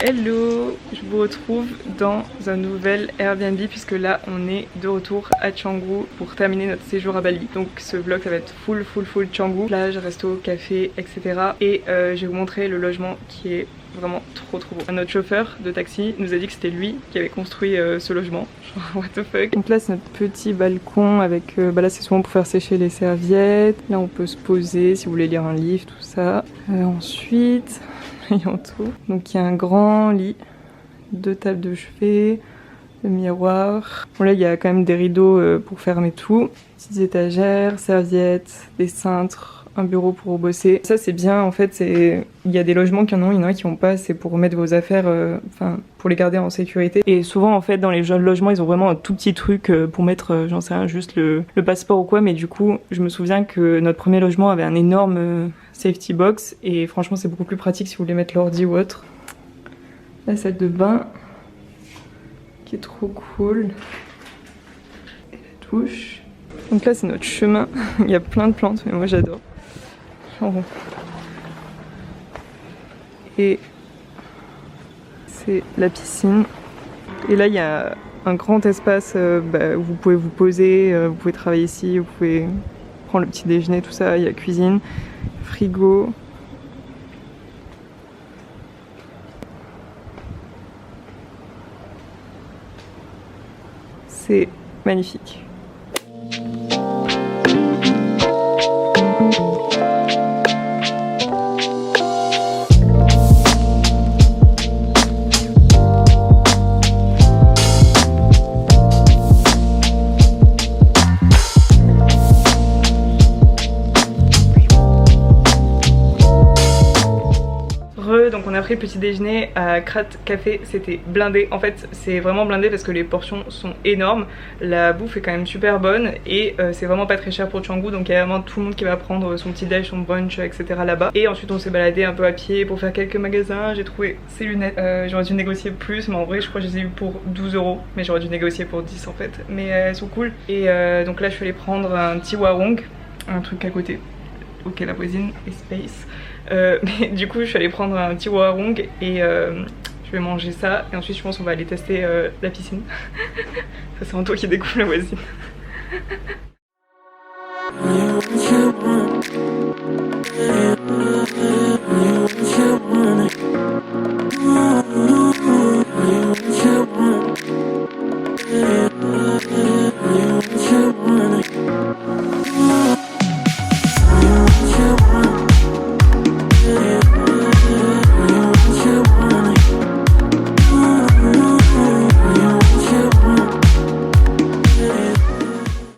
Hello, je vous retrouve dans un nouvel Airbnb puisque là on est de retour à Canggu pour terminer notre séjour à Bali. Donc ce vlog ça va être full Canggu, plage, resto, café, etc. Et je vais vous montrer le logement qui est vraiment trop beau. Notre chauffeur de taxi nous a dit que c'était lui qui avait construit ce logement. Genre what the fuck. Donc là c'est notre petit balcon avec, là c'est souvent pour faire sécher les serviettes. Là on peut se poser si vous voulez lire un livre, tout ça. Ensuite... tout. Donc il y a un grand lit, 2 tables de chevet, le miroir. Bon là il y a quand même des rideaux pour fermer tout. Petites étagères, serviettes, des cintres, un bureau pour bosser. Ça c'est bien en fait, il y a des logements qui en ont, il y en a qui n'ont pas, c'est pour mettre vos affaires, pour les garder en sécurité. Et souvent en fait dans les jeunes logements ils ont vraiment un tout petit truc pour mettre, j'en sais rien, juste le passeport ou quoi. Mais du coup je me souviens que notre premier logement avait un énorme safety box et franchement c'est beaucoup plus pratique si vous voulez mettre l'ordi ou autre. La salle de bain qui est trop cool. Et la douche. Donc là c'est notre chemin, il y a plein de plantes mais moi j'adore. Et c'est la piscine. Et là il y a un grand espace où vous pouvez vous poser, vous pouvez travailler ici, vous pouvez prendre le petit déjeuner, tout ça. Il y a cuisine, frigo. C'est magnifique. Donc on a pris le petit déjeuner à Krat Café, c'était blindé. En fait c'est vraiment blindé parce que les portions sont énormes. La bouffe est quand même super bonne et c'est vraiment pas très cher pour Canggu. Donc il y a vraiment tout le monde qui va prendre son petit déj, son brunch, etc. là-bas. Et ensuite on s'est baladé un peu à pied pour faire quelques magasins. J'ai trouvé ces lunettes, j'aurais dû négocier plus mais en vrai je crois que je les ai eu pour 12 € mais j'aurais dû négocier pour 10 en fait. Mais elles sont cool. Et donc là je suis allée prendre un petit warung, un truc à côté. Ok la voisine est space. Mais du coup je suis allée prendre un petit warung et je vais manger ça et ensuite je pense qu'on va aller tester la piscine. Ça c'est Anto qui découvre la voisine.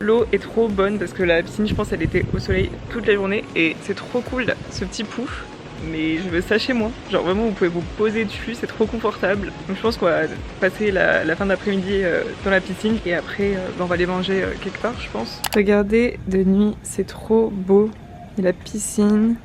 L'eau est trop bonne parce que la piscine je pense elle était au soleil toute la journée et c'est trop cool ce petit pouf. Mais je veux ça chez moi, genre vraiment vous pouvez vous poser dessus, c'est trop confortable. Donc je pense qu'on va passer la fin d'après-midi dans la piscine et après on va aller manger quelque part je pense. Regardez de nuit c'est trop beau, il y a la piscine,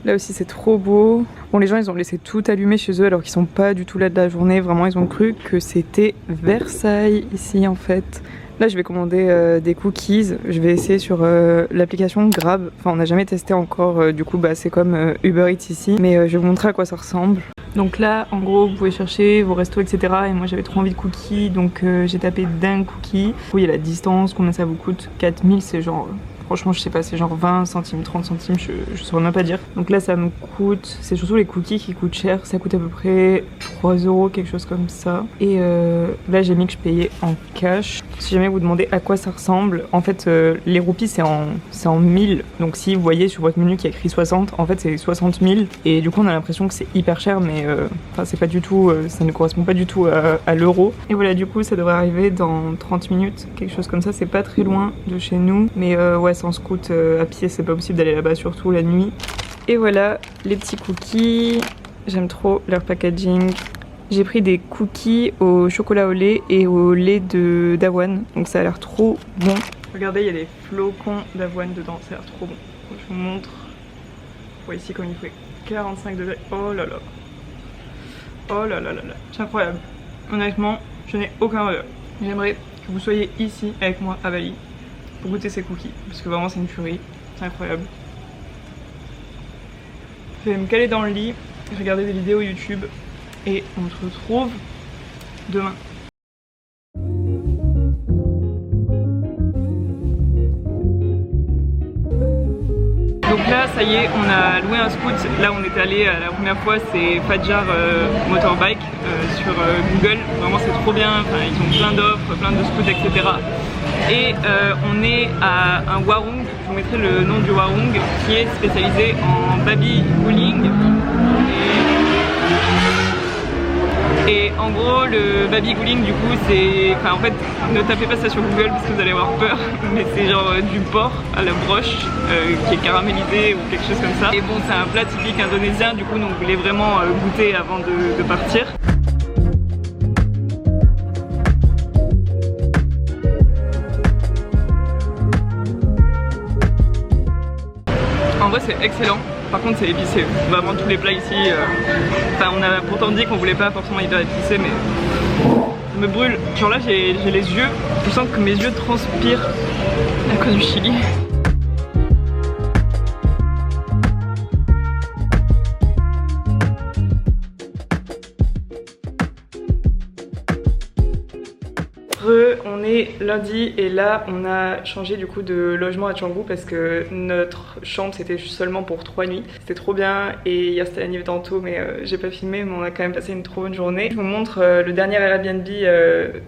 là aussi c'est trop beau. Bon les gens ils ont laissé tout allumé chez eux alors qu'ils sont pas du tout là de la journée, vraiment ils ont cru que c'était Versailles ici en fait. Là je vais commander des cookies, je vais essayer sur l'application Grab, enfin on n'a jamais testé encore, du coup c'est comme Uber Eats ici, mais je vais vous montrer à quoi ça ressemble. Donc là en gros vous pouvez chercher vos restos etc et moi j'avais trop envie de cookies donc j'ai tapé d'un cookie. Oui il y a la distance, combien ça vous coûte, 4000 c'est genre... Franchement je sais pas, c'est genre 20 centimes, 30 centimes, je saurais même pas dire. Donc là ça me coûte, c'est surtout les cookies qui coûtent cher, ça coûte à peu près 3 €, quelque chose comme ça. Et là j'ai mis que je payais en cash. Si jamais vous demandez à quoi ça ressemble, en fait les roupies c'est en 1000. Donc si vous voyez sur votre menu qu'il y a écrit 60, en fait c'est 60 000. Et du coup on a l'impression que c'est hyper cher mais c'est pas du tout, ça ne correspond pas du tout à l'euro. Et voilà du coup ça devrait arriver dans 30 minutes, quelque chose comme ça, c'est pas très loin de chez nous. Mais ouais sans scoot à pied c'est pas possible d'aller là-bas surtout la nuit. Et voilà les petits cookies, j'aime trop leur packaging. J'ai pris des cookies au chocolat au lait et au lait d'avoine, donc ça a l'air trop bon. Regardez il y a des flocons d'avoine dedans, ça a l'air trop bon. Je vous montre. Ouais ici comme il fait 45 degrés, oh là là. Oh là là là là, c'est incroyable. Honnêtement je n'ai aucun regret. J'aimerais que vous soyez ici avec moi à Bali pour goûter ces cookies parce que vraiment c'est une tuerie, c'est incroyable. Je vais me caler dans le lit, regarder des vidéos YouTube et on se retrouve demain. Donc là, ça y est, on a loué un scoot. Là, on est allé la première fois, c'est Fadjar Motorbike sur Google. Vraiment, c'est trop bien. Enfin, ils ont plein d'offres, plein de scoots, etc. Et on est à un warung. Je vous mettrai le nom du warung qui est spécialisé en baby cooling. Et en gros, le baby cooling, du coup, c'est... Enfin, en fait, ne tapez pas ça sur Google parce que vous allez avoir peur. Mais c'est genre du porc à la broche qui est caramélisé ou quelque chose comme ça. Et bon, c'est un plat typique indonésien. Du coup, nous, on voulait vraiment goûter avant de partir. En vrai, c'est excellent. Par contre, c'est épicé. Vraiment, tous les plats ici. Enfin, on a pourtant dit qu'on voulait pas forcément hyper épicé, mais ça me brûle. Genre là, j'ai les yeux. Je sens que mes yeux transpirent à cause du chili. On est lundi et là on a changé du coup de logement à Canggu parce que notre chambre c'était seulement pour 3 nuits. C'était trop bien et hier c'était la nuit tantôt mais j'ai pas filmé, mais on a quand même passé une trop bonne journée. Je vous montre le dernier Airbnb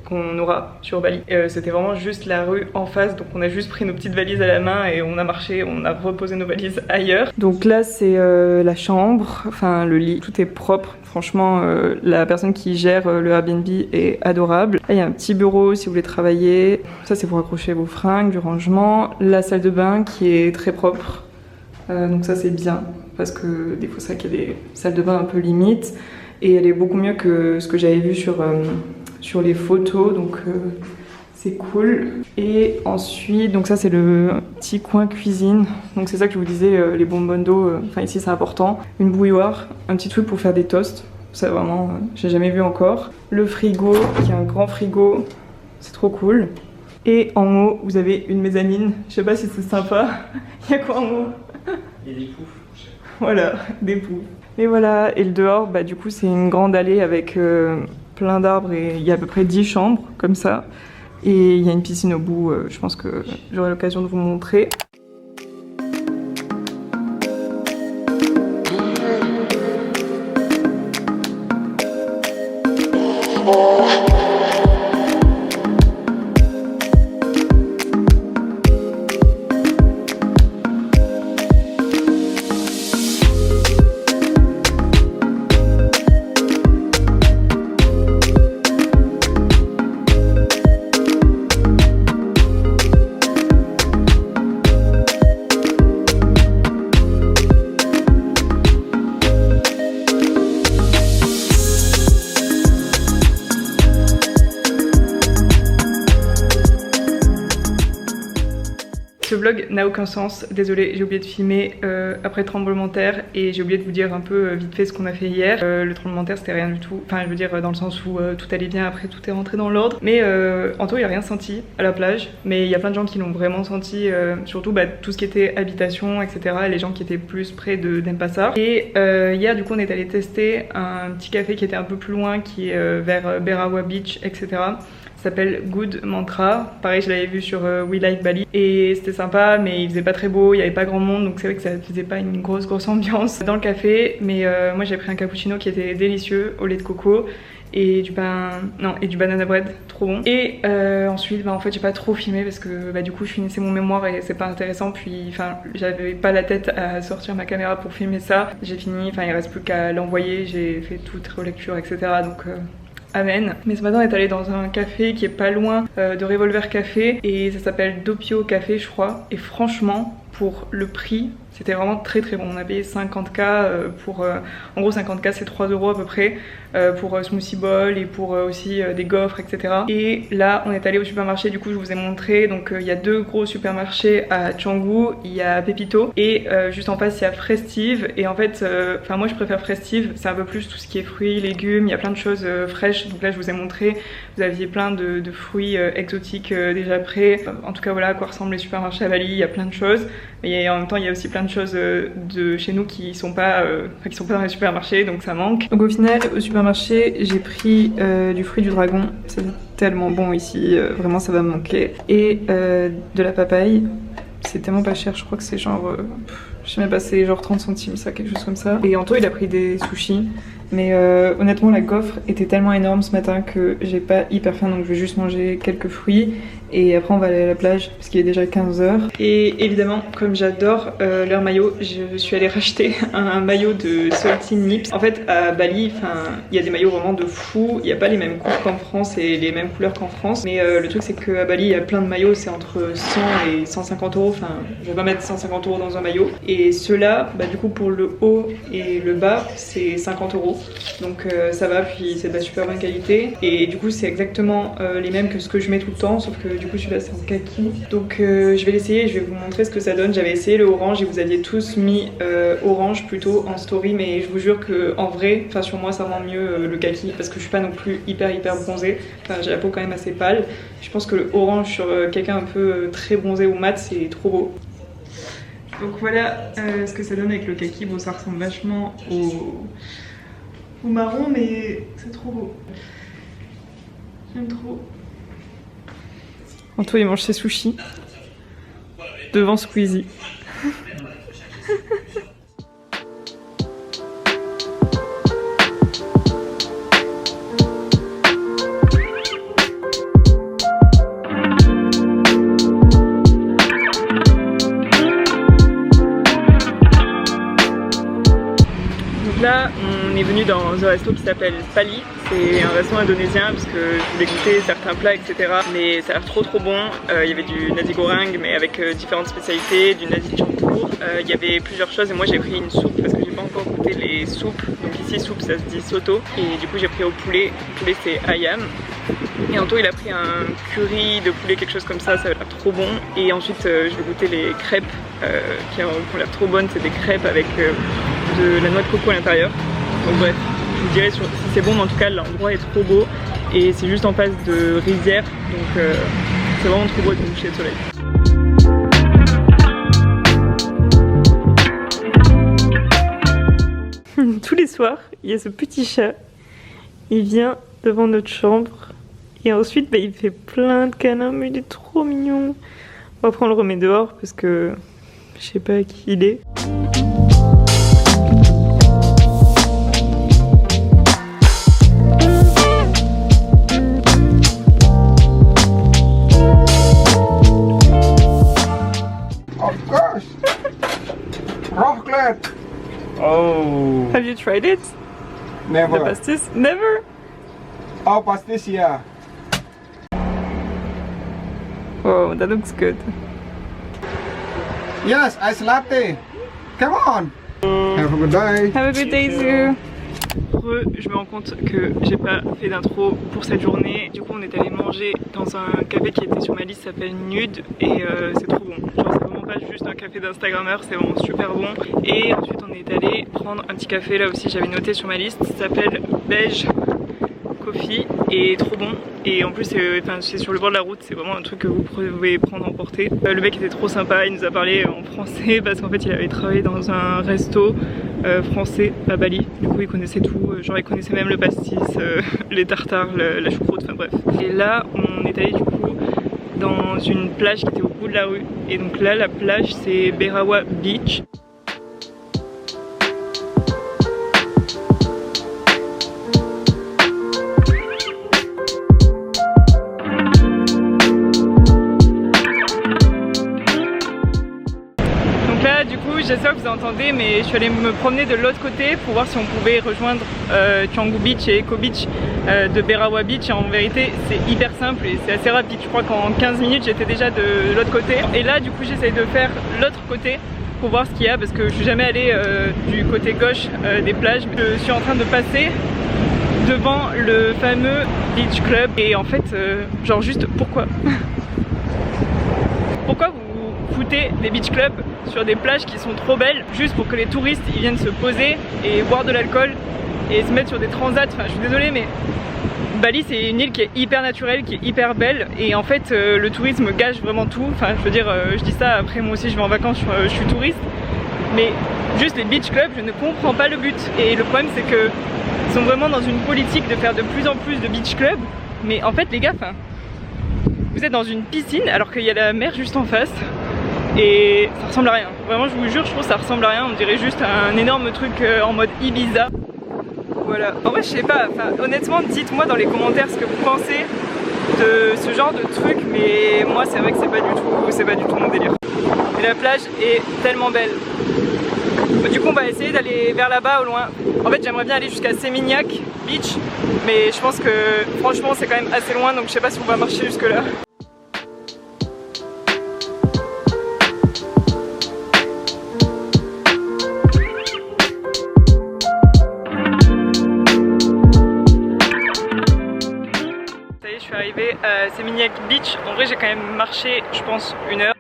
qu'on aura sur Bali. C'était vraiment juste la rue en face, donc on a juste pris nos petites valises à la main et on a marché, on a reposé nos valises ailleurs. Donc là c'est la chambre, enfin le lit, tout est propre. Franchement, la personne qui gère le Airbnb est adorable. Là, il y a un petit bureau si vous voulez travailler. Ça, c'est pour accrocher vos fringues, du rangement. La salle de bain qui est très propre. Donc ça, c'est bien. Parce que des fois, c'est vrai qu'il y a des salles de bain un peu limites. Et elle est beaucoup mieux que ce que j'avais vu sur les photos. Donc c'est cool. Et ensuite, donc ça, c'est le petit coin cuisine. Donc c'est ça que je vous disais, les bonbonnes d'eau. Enfin ici, c'est important. Une bouilloire, un petit truc pour faire des toasts. Ça vraiment, j'ai jamais vu encore. Le frigo, qui est un grand frigo, c'est trop cool. Et en haut, vous avez une mezzanine. Je sais pas si c'est sympa. Il y a quoi en haut? Il y a des poufs. Voilà, des poufs. Et voilà, et le dehors, bah du coup c'est une grande allée avec plein d'arbres et il y a à peu près 10 chambres comme ça. Et il y a une piscine au bout, je pense que j'aurai l'occasion de vous montrer. Ce vlog n'a aucun sens, désolée, j'ai oublié de filmer après le tremblement de terre et j'ai oublié de vous dire un peu vite fait ce qu'on a fait hier. Le tremblement de terre c'était rien du tout, enfin je veux dire dans le sens où tout allait bien, après tout est rentré dans l'ordre. Mais en tout il n'y a rien senti à la plage, mais il y a plein de gens qui l'ont vraiment senti, surtout tout ce qui était habitation, etc. Les gens qui étaient plus près de Denpasar. Et hier du coup on est allé tester un petit café qui était un peu plus loin, qui est vers Berawa Beach, etc. S'appelle Good Mantra. Pareil, je l'avais vu sur We Like Bali et c'était sympa, mais il faisait pas très beau, il y avait pas grand monde, donc c'est vrai que ça faisait pas une grosse ambiance dans le café. Mais moi j'ai pris un cappuccino qui était délicieux au lait de coco et du banana bread, trop bon. Et ensuite en fait j'ai pas trop filmé parce que du coup je finissais mon mémoire et c'est pas intéressant, puis j'avais pas la tête à sortir ma caméra pour filmer ça. J'ai fini, il reste plus qu'à l'envoyer, j'ai fait toute relecture, etc. donc amen. Mais ce matin on est allé dans un café qui est pas loin de Revolver Café et ça s'appelle Doppio Café je crois, et franchement pour le prix c'était vraiment très bon. On a payé 50K pour en gros 50K c'est 3 € à peu près pour smoothie bowl et pour aussi des gaufres, etc. Et là on est allé au supermarché, du coup je vous ai montré, donc il y a 2 gros supermarchés à Canggu, il y a Pepito et juste en face il y a Festive. Et en fait moi je préfère Festive, c'est un peu plus tout ce qui est fruits, légumes, il y a plein de choses fraîches. Donc là je vous ai montré, vous aviez plein de fruits exotiques déjà prêts. En tout cas voilà à quoi ressemblent les supermarchés à Bali, il y a plein de choses. Et en même temps il y a aussi plein de choses de chez nous qui sont pas dans les supermarchés, donc ça manque. Donc au final au supermarché j'ai pris du fruit du dragon, c'est tellement bon ici, vraiment ça va me manquer. Et de la papaye, c'est tellement pas cher, je crois que c'est genre... je sais même pas, c'est genre 30 centimes ça, quelque chose comme ça. Et Anto il a pris des sushis. Mais honnêtement la gaufre était tellement énorme ce matin que j'ai pas hyper faim, donc je vais juste manger quelques fruits et après on va aller à la plage parce qu'il est déjà 15h. Et évidemment comme j'adore leur maillot, je suis allée racheter un maillot de Salty Nips. En fait à Bali il y a des maillots vraiment de fou, il n'y a pas les mêmes coupes qu'en France et les mêmes couleurs qu'en France, mais le truc c'est qu'à Bali il y a plein de maillots, c'est entre 100 et 150 euros, enfin je vais pas mettre 150 euros dans un maillot. Et ceux-là, bah, du coup pour le haut et le bas c'est 50 euros. Donc ça va, puis c'est de la super bonne qualité et du coup c'est exactement les mêmes que ce que je mets tout le temps, sauf que du coup celui-là c'est en kaki. Donc je vais l'essayer et je vais vous montrer ce que ça donne. J'avais essayé le orange et vous aviez tous mis orange plutôt en story, mais je vous jure que en vrai, enfin sur moi ça rend mieux le kaki parce que je suis pas non plus hyper bronzée, enfin j'ai la peau quand même assez pâle. Je pense que le orange sur quelqu'un un peu très bronzé ou mat c'est trop beau. Donc voilà ce que ça donne avec le kaki. Bon ça ressemble vachement au marron, mais c'est trop beau. J'aime trop. Anto il mange ses sushis devant Squeezie. Là, on est venu dans un resto qui s'appelle Pali. C'est un restaurant indonésien parce que je voulais goûter certains plats, etc. Mais ça a l'air trop bon. Il y avait du nasi goreng mais avec différentes spécialités, du nasi campur. Il y avait plusieurs choses et moi j'ai pris une soupe parce que j'ai pas encore goûté les soupes. Donc ici soupe ça se dit soto. Et du coup j'ai pris au poulet. Le poulet c'est ayam. Et Anto il a pris un curry de poulet, quelque chose comme ça a l'air trop bon. Et ensuite je vais goûter les crêpes qui ont l'air trop bonnes. C'est des crêpes avec de la noix de coco à l'intérieur. Donc bref, je vous dirai si c'est bon, mais en tout cas l'endroit est trop beau et c'est juste en face de rizière, donc c'est vraiment trop beau de coucher de soleil. Tous les soirs, il y a ce petit chat, il vient devant notre chambre et ensuite il fait plein de câlins, mais il est trop mignon. Bon, après on le remet dehors parce que je sais pas qui il est. Oh. Have you tried it? Never. The pastis? Never? Oh, pastis, yeah. Oh, that looks good. Yes, ice latte. Come on. Have a good day. Have a good day too. Je me rends compte que j'ai pas fait d'intro pour cette journée. Du coup on est allé manger dans un café qui était sur ma liste, ça s'appelle Nude et c'est trop bon. Genre c'est vraiment pas juste un café d'instagrammeur, c'est vraiment super bon. Et ensuite on est allé prendre un petit café, là aussi j'avais noté sur ma liste, ça s'appelle Beige Coffee et trop bon. Et en plus c'est sur le bord de la route, c'est vraiment un truc que vous pouvez prendre emporter. Le mec était trop sympa, il nous a parlé en français parce qu'en fait il avait travaillé dans un resto français à Bali. Du coup il connaissait tout, genre il connaissait même le pastis, les tartares, la choucroute, enfin bref. Et là on est allé du coup dans une plage qui était au bout de la rue. Et donc là la plage c'est Berawa Beach. J'espère que vous entendez, mais je suis allée me promener de l'autre côté pour voir si on pouvait rejoindre Canggu Beach et Eco Beach de Berawa Beach. Et en vérité c'est hyper simple et c'est assez rapide, je crois qu'en 15 minutes j'étais déjà de l'autre côté. Et là du coup j'essaye de faire l'autre côté pour voir ce qu'il y a parce que je suis jamais allée du côté gauche des plages. Je suis en train de passer devant le fameux Beach Club et en fait genre juste pourquoi pourquoi vous foutez des beach clubs sur des plages qui sont trop belles juste pour que les touristes ils viennent se poser et boire de l'alcool et se mettre sur des transats? Enfin je suis désolée mais Bali c'est une île qui est hyper naturelle, qui est hyper belle et en fait le tourisme gâche vraiment tout. Enfin je veux dire, je dis ça après moi aussi je vais en vacances, je suis touriste. Mais juste les beach clubs, je ne comprends pas le but. Et le problème c'est que ils sont vraiment dans une politique de faire de plus en plus de beach clubs. Mais en fait les gars, vous êtes dans une piscine alors qu'il y a la mer juste en face. Et ça ressemble à rien. Vraiment je vous jure, je trouve que ça ressemble à rien. On dirait juste un énorme truc en mode Ibiza. Voilà. En vrai je sais pas, honnêtement dites-moi dans les commentaires ce que vous pensez de ce genre de truc. Mais moi c'est vrai que c'est pas du tout mon délire. Et la plage est tellement belle. Du coup on va essayer d'aller vers là-bas au loin. En fait j'aimerais bien aller jusqu'à Seminyak Beach. Mais je pense que franchement c'est quand même assez loin. Donc je sais pas si on va marcher jusque là. Je suis arrivée à Seminyak Beach. En vrai j'ai quand même marché je pense 1 heure.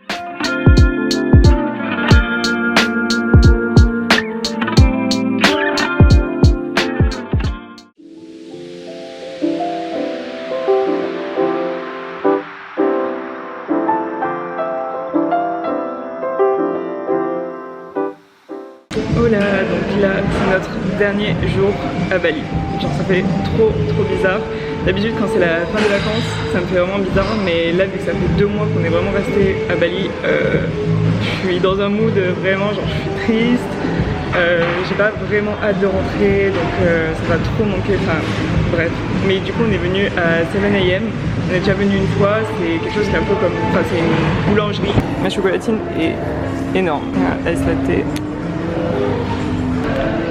Oh là, donc là c'est notre dernier jour à Bali. Genre ça fait trop bizarre. D'habitude quand c'est la fin des vacances ça me fait vraiment bizarre, mais là vu que ça fait 2 mois qu'on est vraiment resté à Bali, je suis dans un mood vraiment genre je suis triste, j'ai pas vraiment hâte de rentrer donc ça va trop manquer, enfin bref. Mais du coup on est venu à 7 AM, on est déjà venu une fois, c'est quelque chose qui est un peu comme, enfin c'est une boulangerie. Ma chocolatine est énorme, ice latte.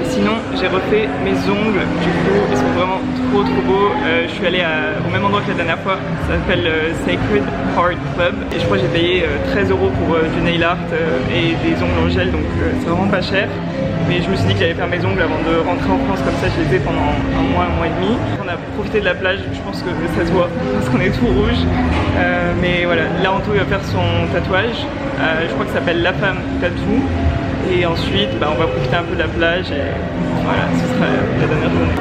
Sinon j'ai refait mes ongles, du coup ils sont vraiment trop beaux. Je suis allée au même endroit que la dernière fois, ça s'appelle Sacred Heart Club et je crois que j'ai payé 13 € pour du nail art et des ongles en gel, donc c'est vraiment pas cher. Mais je me suis dit que j'allais faire mes ongles avant de rentrer en France, comme ça je les ai pendant un mois et demi. On a profité de la plage, je pense que ça se voit parce qu'on est tout rouge. Mais voilà, là Anto il va faire son tatouage, je crois que ça s'appelle La Femme Tattoo. Et ensuite on va profiter un peu de la plage et voilà, ce sera la dernière journée.